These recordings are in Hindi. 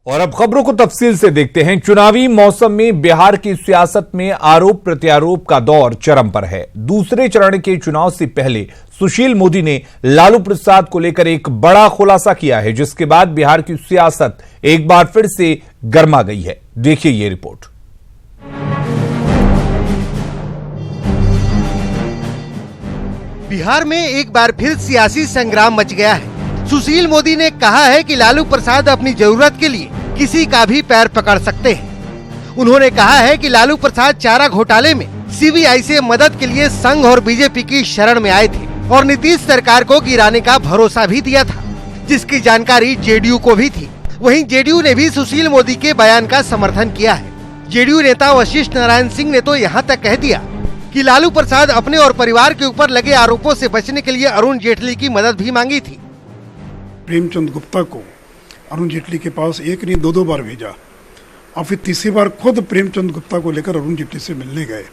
और अब खबरों को तफसील से देखते हैं। चुनावी मौसम में बिहार की सियासत में आरोप प्रत्यारोप का दौर चरम पर है। दूसरे चरण के चुनाव से पहले सुशील मोदी ने लालू प्रसाद को लेकर एक बड़ा खुलासा किया है, जिसके बाद बिहार की सियासत एक बार फिर से गर्मा गई है। देखिए ये रिपोर्ट। बिहार में एक बार फिर सियासी संग्राम मच गया है। सुशील मोदी ने कहा है कि लालू प्रसाद अपनी जरूरत के लिए किसी का भी पैर पकड़ सकते हैं। उन्होंने कहा है कि लालू प्रसाद चारा घोटाले में सीबीआई से मदद के लिए संघ और बीजेपी की शरण में आए थे और नीतीश सरकार को गिराने का भरोसा भी दिया था, जिसकी जानकारी जेडीयू को भी थी। वहीं जेडीयू ने भी सुशील मोदी के बयान का समर्थन किया है। जेडीयू नेता वशिष्ठ नारायण सिंह ने तो यहाँ तक कह दिया कि लालू प्रसाद अपने और परिवार के ऊपर लगे आरोपों से बचने के लिए अरुण जेटली की मदद भी मांगी थी। प्रेमचंद गुप्ता को अरुण जेटली के पास एक नहीं दो बार भेजा और फिर तीसरी बार खुद प्रेमचंद गुप्ता को लेकर अरुण जेटली से मिलने गए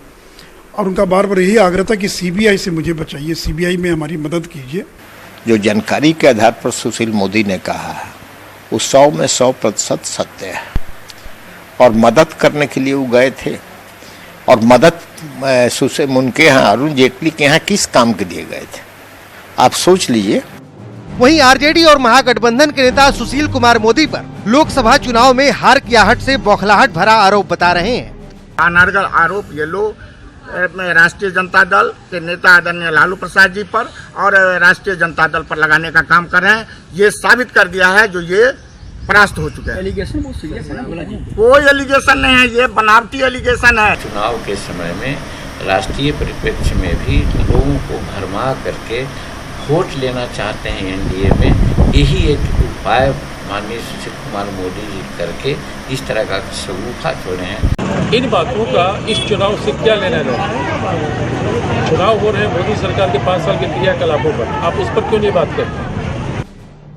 और उनका बार बार यही आग्रह था कि सीबीआई से मुझे बचाइए, सीबीआई में हमारी मदद कीजिए। जो जानकारी के आधार पर सुशील मोदी ने कहा है वो 100 में 100% सत्य है और मदद करने के लिए वो गए थे। और मदद सुशील उनके यहाँ अरुण जेटली के यहाँ किस काम के लिए गए थे, आप सोच लीजिए। वहीं आरजेडी और महागठबंधन के नेता सुशील कुमार मोदी पर लोकसभा चुनाव में हार की आहट से बौखलाहट भरा आरोप बता रहे हैं। अनर्गल आरोप ये लोग राष्ट्रीय जनता दल के नेता आदरणीय लालू प्रसाद जी पर और राष्ट्रीय जनता दल पर लगाने का काम कर रहे हैं। ये साबित कर दिया है जो ये परास्त हो चुके हैं। कोई एलिगेशन नहीं है, ये बनावटी एलिगेशन है। चुनाव के समय में राष्ट्रीय परिप्रेक्ष्य में भी लोगों को भरमा करके वोट लेना चाहते हैं एनडीए में, यही एक उपाय माननीय सुशील कुमार मोदी जी करके इस तरह का शगुफा छोड़े हैं। इन बातों का इस चुनाव से क्या लेना देना? चुनाव हो रहे हैं मोदी सरकार के 5 साल के क्रियाकलापों पर, आप उस पर क्यों नहीं बात करते?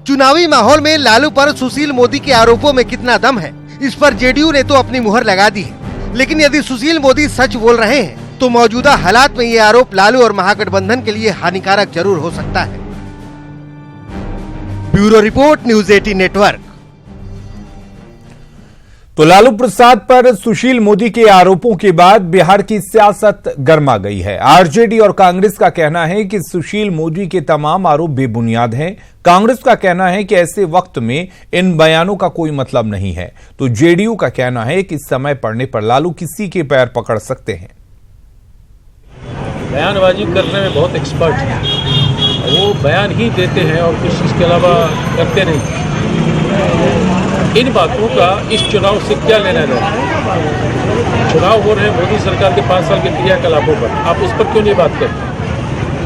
चुनावी माहौल में लालू पर सुशील मोदी के आरोपों में कितना दम है, इस पर जेडीयू ने तो अपनी मुहर लगा दी है। लेकिन यदि सुशील मोदी सच बोल रहे हैं तो मौजूदा हालात में ये आरोप लालू और महागठबंधन के लिए हानिकारक जरूर हो सकता है। Bureau report, news 18 network. तो लालू प्रसाद पर सुशील मोदी के आरोपों के बाद बिहार की सियासत गर्मा गई है। आरजेडी और कांग्रेस का कहना है कि सुशील मोदी के तमाम आरोप बेबुनियाद हैं। कांग्रेस का कहना है कि ऐसे वक्त में इन बयानों का कोई मतलब नहीं है। तो जेडीयू का कहना है कि समय पड़ने पर लालू किसी के पैर पकड़ सकते हैं। बयानबाजी करने में बहुत एक्सपर्ट है, वो बयान ही देते हैं और कुछ इसके अलावा करते नहीं। इन बातों का इस चुनाव से क्या लेना देना? चुनाव हो रहे हैं मोदी सरकार के 5 साल के क्रियाकलापों पर, आप उस पर क्यों नहीं बात करते?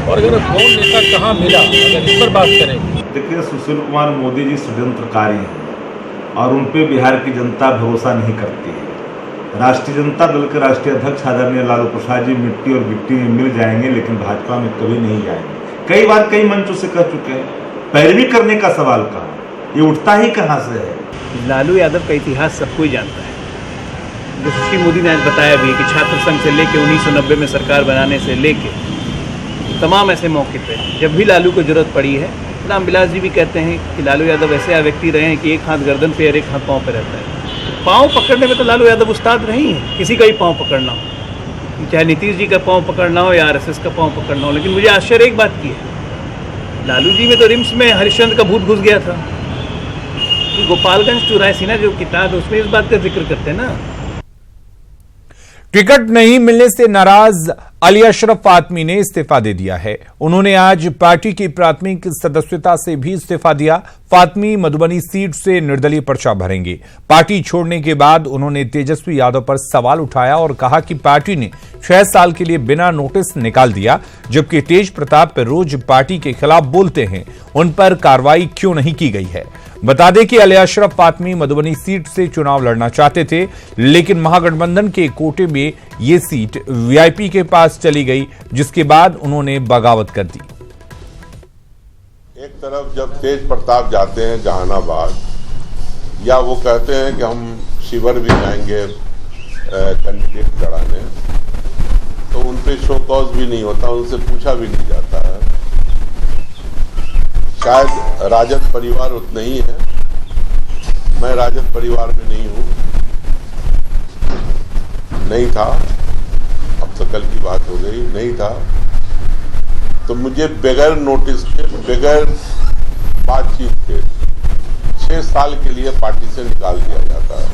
और अगर कौन नेता कहाँ मिला, अगर इस पर बात करें। देखिए, सुशील कुमार मोदी जी षड्यंत्रकारी हैं और उन पर बिहार की जनता भरोसा नहीं करती है। राष्ट्रीय जनता दल के राष्ट्रीय अध्यक्ष आदरणीय लालू प्रसाद जी मिट्टी और गिट्टी में मिल जाएंगे, लेकिन भाजपा में कभी नहीं जाएंगे। कई बार कई मंचों से कह चुके हैं, पैरवी करने का सवाल कहाँ, ये उठता ही कहाँ से है। लालू यादव का इतिहास सब कोई जानता है। जो सुशील मोदी ने आज बताया भी कि छात्र संघ से लेके 1990 में सरकार बनाने से लेके तमाम ऐसे मौके पे जब भी लालू को जरूरत पड़ी है, रामविलास जी भी कहते हैं कि लालू यादव ऐसे व्यक्ति रहे हैं कि एक हाथ गर्दन पे और एक हाथ पाँव पे रहता है। पाँव पकड़ने में तो लालू यादव उस्ताद नहीं है, किसी का ही पाँव पकड़ना हो, चाहे नीतीश जी का पाँव पकड़ना हो या आरएसएस का पाँव पकड़ना हो। लेकिन मुझे आश्चर्य एक बात की है, लालू जी में तो रिम्स में हरिश्चंद्र का भूत घुस गया था। गोपालगंज टू रायसीना जो किताब है उसमें इस बात का जिक्र करते हैं ना। टिकट नहीं मिलने से नाराज अली अशरफ फातमी ने इस्तीफा दे दिया है। उन्होंने आज पार्टी की प्राथमिक सदस्यता से भी इस्तीफा दिया। फातमी मधुबनी सीट से निर्दलीय पर्चा भरेंगे। पार्टी छोड़ने के बाद उन्होंने तेजस्वी यादव पर सवाल उठाया और कहा कि पार्टी ने 6 साल के लिए बिना नोटिस निकाल दिया, जबकि तेज प्रताप पर रोज पार्टी के खिलाफ बोलते हैं, उन पर कार्रवाई क्यों नहीं की गई है। बता दें कि अली अशरफ फातमी मधुबनी सीट से चुनाव लड़ना चाहते थे, लेकिन महागठबंधन के कोटे में ये सीट वीआईपी के पास चली गई, जिसके बाद उन्होंने बगावत कर दी। एक तरफ जब तेज प्रताप जाते हैं जहानाबाद, या वो कहते हैं कि हम शिविर भी जाएंगे कैंडिडेट लड़ाने, तो उन पे शो कॉज भी नहीं होता, उनसे पूछा भी नहीं जाता है। शायद राजद परिवार उतना ही है मैं राजद परिवार में नहीं हूं, नहीं था, अब तो कल की बात हो गई, नहीं था, तो मुझे बगैर नोटिस के, बगैर बातचीत के 6 साल के लिए पार्टी से निकाल दिया जाता है।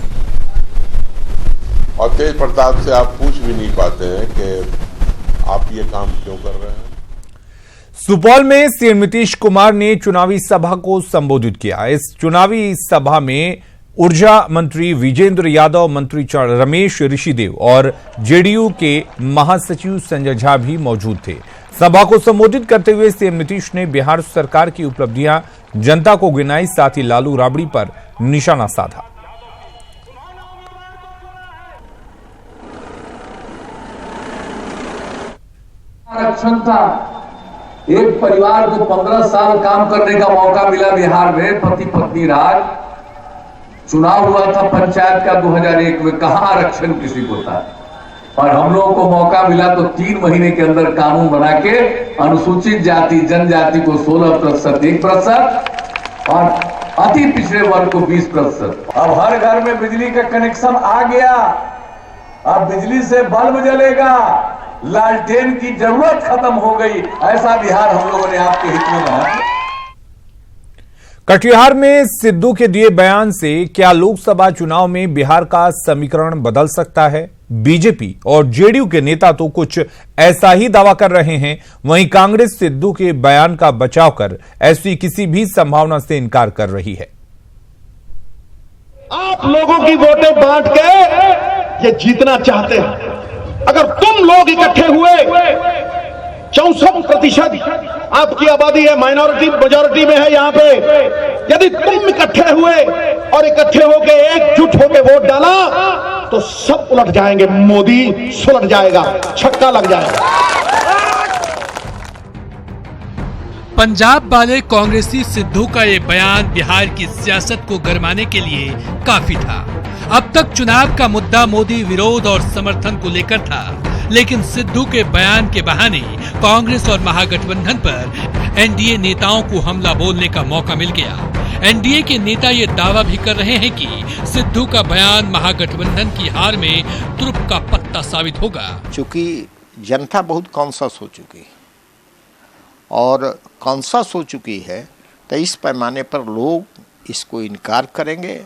और तेज प्रताप से आप पूछ भी नहीं पाते हैं कि आप ये काम क्यों कर रहे हैं। सुपौल में सीएम नीतीश कुमार ने चुनावी सभा को संबोधित किया। इस चुनावी सभा में ऊर्जा मंत्री विजेंद्र यादव, मंत्री रमेश ऋषिदेव और जेडीयू के महासचिव संजय झा भी मौजूद थे। सभा को संबोधित करते हुए सीएम नीतीश ने बिहार सरकार की उपलब्धियां जनता को गिनाई, साथ ही लालू राबड़ी पर निशाना साधा। आरक्षण था, एक परिवार को 15 साल काम करने का मौका मिला बिहार में, पति पत्नी राज। चुनाव हुआ था पंचायत का 2001 में, कहां आरक्षण किसी को था। और हम लोगों को मौका मिला तो 3 महीने के अंदर कानून बना के अनुसूचित जाति जनजाति को 16% 1% और अति पिछड़े वर्ग को 20%। अब हर घर में बिजली का कनेक्शन आ गया, अब बिजली से बल्ब जलेगा, लालटेन की जरूरत खत्म हो गई। ऐसा बिहार हम लोगों ने आपके हित में बनाया। कटिहार में सिद्धू के दिए बयान से क्या लोकसभा चुनाव में बिहार का समीकरण बदल सकता है? बीजेपी और जेडीयू के नेता तो कुछ ऐसा ही दावा कर रहे हैं, वहीं कांग्रेस सिद्धू के बयान का बचाव कर ऐसी किसी भी संभावना से इनकार कर रही है। आप लोगों की वोटें बांट के ये जीतना चाहते हैं। अगर तुम लोग इकट्ठे हुए, 64% आपकी आबादी है, माइनॉरिटी मेजॉरिटी में है यहाँ पे, यदि तुम इकट्ठे हुए और इकट्ठे होके एकजुट होके वोट डाला तो सब उलट जाएंगे, मोदी सुलट जाएगा, छक्का लग जाएगा। पंजाब वाले कांग्रेसी सिद्धू का ये बयान बिहार की सियासत को गरमाने के लिए काफी था। अब तक चुनाव का मुद्दा मोदी विरोध और समर्थन को लेकर था, लेकिन सिद्धू के बयान के बहाने कांग्रेस और महागठबंधन पर एनडीए नेताओं को हमला बोलने का मौका मिल गया। एनडीए के नेता ये दावा भी कर रहे हैं कि सिद्धू का बयान महागठबंधन की हार में तुरुप का पत्ता साबित होगा। चूंकि जनता बहुत कॉन्शस हो चुकी है और कॉन्शस हो चुकी है, तो इस पैमाने पर लोग इसको इनकार करेंगे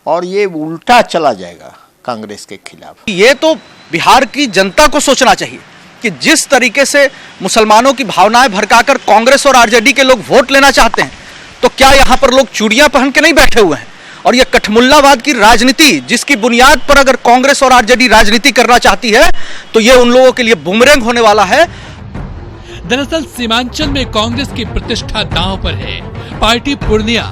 और ये उल्टा चला जाएगा कांग्रेस के खिलाफ। ये तो बिहार की जनता को सोचना चाहिए कि जिस तरीके से मुसलमानों की भावनाएं भड़काकर कांग्रेस और आरजेडी के लोग वोट लेना चाहते हैं, तो क्या यहाँ पर लोग चूड़ियां पहन के नहीं बैठे हुए हैं? और ये कठमुल्लावाद की राजनीति, जिसकी बुनियाद पर अगर कांग्रेस और आरजेडी राजनीति करना चाहती है, तो ये उन लोगों के लिए बुमरैंग होने वाला है। दरअसल सीमांचल में कांग्रेस की प्रतिष्ठा दांव पर है। पार्टी पूर्णिया,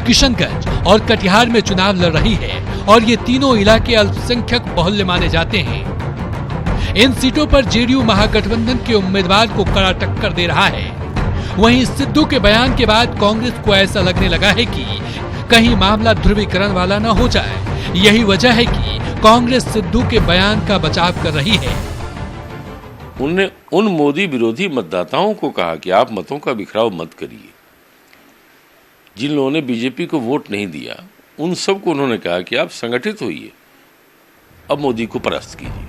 किशनगंज और कटिहार में चुनाव लड़ रही है और ये तीनों इलाके अल्पसंख्यक बहुल्य माने जाते हैं। इन सीटों पर जेडीयू महागठबंधन के उम्मीदवार को कड़ा टक्कर दे रहा है। वहीं सिद्धू के बयान के बाद कांग्रेस को ऐसा लगने लगा है कि कहीं मामला ध्रुवीकरण वाला न हो जाए। यही वजह है कि कांग्रेस सिद्धू के बयान का बचाव कर रही है। उनने उन मोदी विरोधी मतदाताओं को कहा कि आप मतों का बिखराव मत करिए। जिन लोगों ने बीजेपी को वोट नहीं दिया, उन सबको उन्होंने कहा कि आप संगठित होइए, अब मोदी को परास्त कीजिए।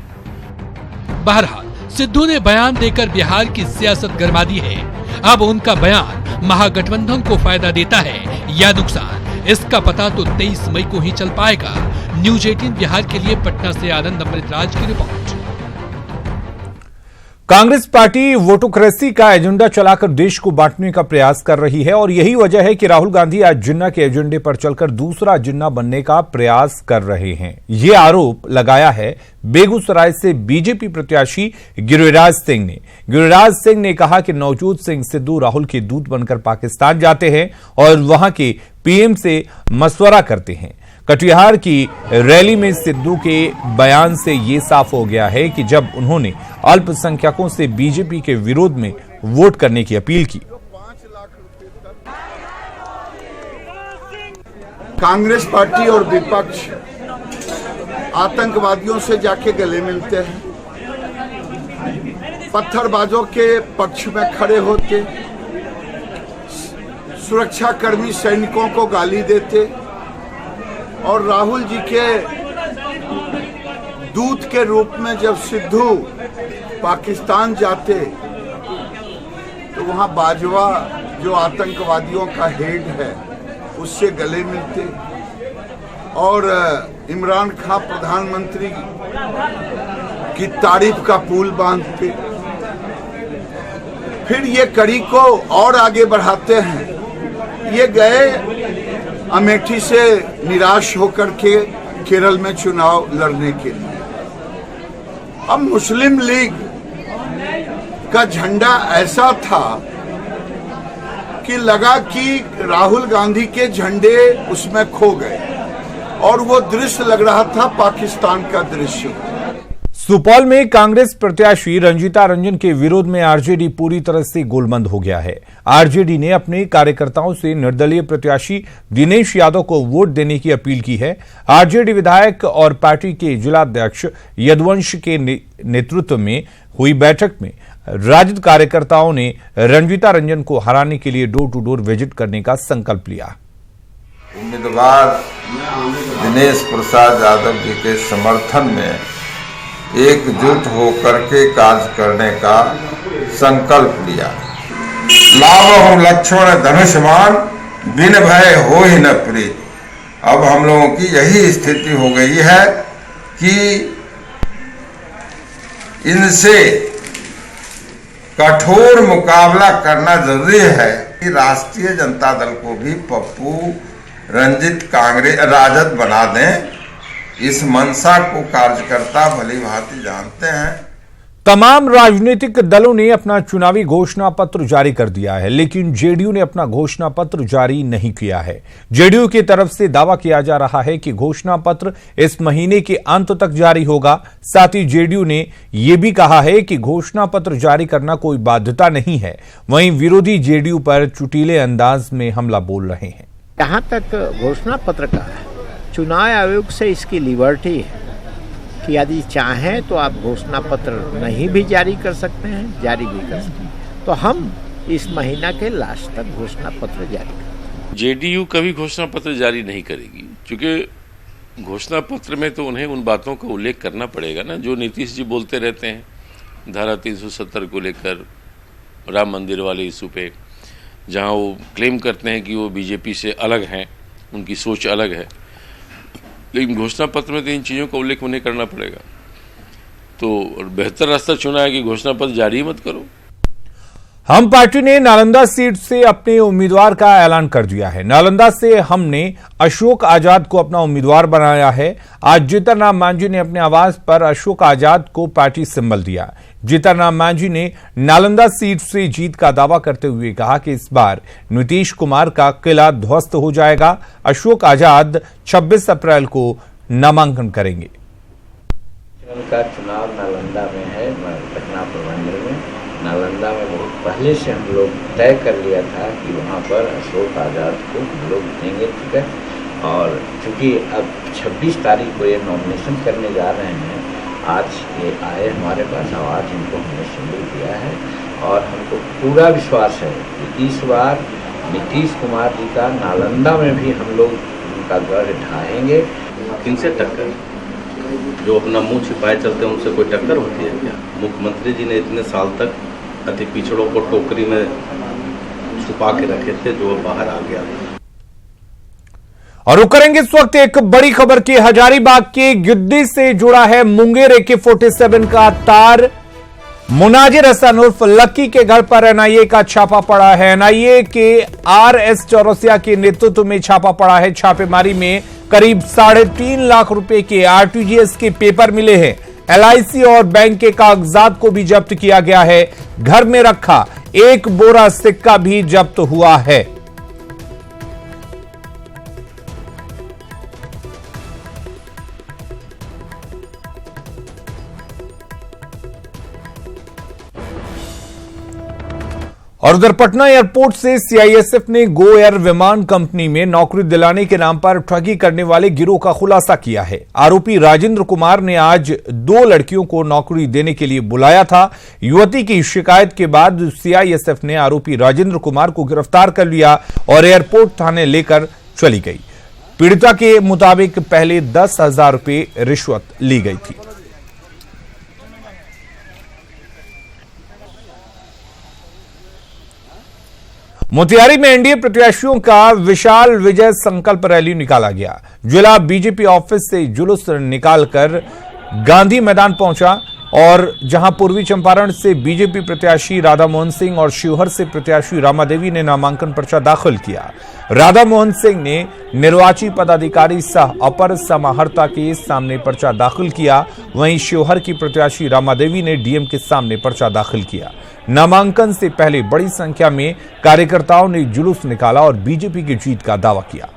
बहरहाल सिद्धू ने बयान देकर बिहार की सियासत गरमा दी है। अब उनका बयान महागठबंधन को फायदा देता है या नुकसान, इसका पता तो 23 मई को ही चल पाएगा। न्यूज 18 बिहार के लिए पटना से आनंद अमृतराज की रिपोर्ट। कांग्रेस पार्टी वोटोक्रेसी का एजेंडा चलाकर देश को बांटने का प्रयास कर रही है और यही वजह है कि राहुल गांधी आज जिन्ना के एजेंडे पर चलकर दूसरा जिन्ना बनने का प्रयास कर रहे हैं। ये आरोप लगाया है बेगूसराय से बीजेपी प्रत्याशी गिरिराज सिंह ने। गिरिराज सिंह ने कहा कि नवजोत सिंह सिद्धू राहुल के दूत बनकर पाकिस्तान जाते हैं और वहां के पीएम से मशवरा करते हैं। कटिहार की रैली में सिद्धू के बयान से ये साफ हो गया है कि जब उन्होंने अल्पसंख्यकों से बीजेपी के विरोध में वोट करने की अपील की। कांग्रेस पार्टी और विपक्ष आतंकवादियों से जाके गले मिलते हैं, पत्थरबाजों के पक्ष में खड़े होते, सुरक्षाकर्मी सैनिकों को गाली देते, और राहुल जी के दूत के रूप में जब सिद्धू पाकिस्तान जाते तो वहां बाजवा जो आतंकवादियों का हेड है उससे गले मिलते और इमरान खान प्रधानमंत्री की तारीफ का पुल बांधते। फिर ये कड़ी को और आगे बढ़ाते हैं। ये गए अमेठी से निराश होकर के केरल में चुनाव लड़ने के लिए। अब मुस्लिम लीग का झंडा ऐसा था कि लगा कि राहुल गांधी के झंडे उसमें खो गए और वो दृश्य लग रहा था पाकिस्तान का दृश्य। सुपौल में कांग्रेस प्रत्याशी रंजीता रंजन के विरोध में आरजेडी पूरी तरह से गोलबंद हो गया है। आरजेडी ने अपने कार्यकर्ताओं से निर्दलीय प्रत्याशी दिनेश यादव को वोट देने की अपील की है। आरजेडी विधायक और पार्टी के जिलाध्यक्ष यदुवंश के नेतृत्व में हुई बैठक में राजद कार्यकर्ताओं ने रंजीता रंजन को हराने के लिए डोर टू डोर विजिट करने का संकल्प लिया। उम्मीदवार दिनेश प्रसाद यादव जी के समर्थन में एकजुट होकर के कार्य करने का संकल्प लिया। लावहु लक्ष्मण धनुष्मान बिन भय हो ही न प्रीत। अब हम लोगों की यही स्थिति हो गई है कि इनसे कठोर मुकाबला करना जरूरी है कि राष्ट्रीय जनता दल को भी पप्पू रंजित कांग्रेस राजद बना दें। इस मंशा को कार्यकर्ता भली भांति जानते हैं। तमाम राजनीतिक दलों ने अपना चुनावी घोषणा पत्र जारी कर दिया है, लेकिन जेडीयू ने अपना घोषणा पत्र जारी नहीं किया है। जेडीयू की तरफ से दावा किया जा रहा है कि घोषणा पत्र इस महीने के अंत तक जारी होगा। साथ ही जेडीयू ने यह भी कहा है कि घोषणा पत्र जारी करना कोई बाध्यता नहीं है। वहीं विरोधी जेडीयू पर चुटीले अंदाज में हमला बोल रहे हैं। जहां तक घोषणा पत्र का है, चुनाव आयोग से इसकी लिबर्टी है कि यदि चाहें तो आप घोषणा पत्र नहीं भी जारी कर सकते हैं, जारी भी कर सकते हैं। तो हम इस महीना के लास्ट तक घोषणा पत्र जारी करेंगे। जेडीयू कभी घोषणा पत्र जारी नहीं करेगी, क्योंकि घोषणा पत्र में तो उन्हें उन बातों का उल्लेख करना पड़ेगा ना जो नीतीश जी बोलते रहते हैं। धारा 370 को लेकर, राम मंदिर वाले इशू पे, जहां वो क्लेम करते हैं कि वो बीजेपी से अलग हैं, उनकी सोच अलग है, लेकिन घोषणा पत्र में तो इन चीज़ों का उल्लेख उन्हें करना पड़ेगा। तो बेहतर रास्ता चुना है कि घोषणा पत्र जारी मत करो। हम पार्टी ने नालंदा सीट से अपने उम्मीदवार का ऐलान कर दिया है। नालंदा से हमने अशोक आजाद को अपना उम्मीदवार बनाया है। आज जीतनराम मांझी ने अपने आवास पर अशोक आजाद को पार्टी सिंबल दिया। जीतनराम मांझी ने नालंदा सीट से जीत का दावा करते हुए कहा कि इस बार नीतीश कुमार का किला ध्वस्त हो जाएगा। अशोक आजाद 26 अप्रैल को नामांकन करेंगे। का चुनाव नालंदा में है, पटना प्रमंडल में। नालंदा में बहुत पहले से हम लोग तय कर लिया था कि वहाँ पर अशोक आज़ाद को हम लोग देंगे टिकट। और चूँकि अब 26 तारीख को ये नॉमिनेशन करने जा रहे हैं, आज ये आए हमारे पास, आज इनको हमने सिंबल दिया है और हमको पूरा विश्वास है कि इस बार नीतीश कुमार जी का नालंदा में भी हम लोग उनका गढ़ ढाएंगे। किनसे टक्कर? जो अपना मुंह छिपाए चलते हैं उनसे कोई टक्कर होती है क्या? मुख्यमंत्री जी ने इतने साल तक अति पिछड़ों को टोकरी में छुपा के रखे थे, जो बाहर आ गया। और रुक करेंगे इस वक्त एक बड़ी खबर की। हजारीबाग के गिद्दी से जुड़ा है मुंगेर AK-47 का तार। मुनाजिर हसन उर्फ लक्की के घर पर एनआईए का छापा पड़ा है। एनआईए के RS चौरसिया के नेतृत्व में छापा पड़ा है। छापेमारी में करीब 3.5 लाख रुपए के RTGS के पेपर मिले हैं। LIC और बैंक के कागजात को भी जब्त किया गया है। घर में रखा 1 बोरा सिक्का भी जब्त हुआ है। और उधर पटना एयरपोर्ट से CISF ने गो एयर विमान कंपनी में नौकरी दिलाने के नाम पर ठगी करने वाले गिरोह का खुलासा किया है। आरोपी राजेंद्र कुमार ने आज 2 लड़कियों को नौकरी देने के लिए बुलाया था। युवती की शिकायत के बाद CISF ने आरोपी राजेंद्र कुमार को गिरफ्तार कर लिया और एयरपोर्ट थाने लेकर चली गई। पीड़िता के मुताबिक पहले 10,000 रुपये रिश्वत ली गई थी। मोतिहारी में एनडीए प्रत्याशियों का विशाल विजय संकल्प रैली निकाला गया। जिला बीजेपी ऑफिस से जुलूस निकालकर गांधी मैदान पहुंचा और जहां पूर्वी चंपारण से बीजेपी प्रत्याशी राधा मोहन सिंह और शिवहर से प्रत्याशी रामा देवी ने नामांकन पर्चा दाखिल किया। राधा मोहन सिंह ने निर्वाची पदाधिकारी सह अपर समाहर्ता के सामने पर्चा दाखिल किया। वहीं शिवहर की प्रत्याशी रामा देवी ने डीएम के सामने पर्चा दाखिल किया। नामांकन से पहले बड़ी संख्या में कार्यकर्ताओं ने जुलूस निकाला और बीजेपी की जीत का दावा किया।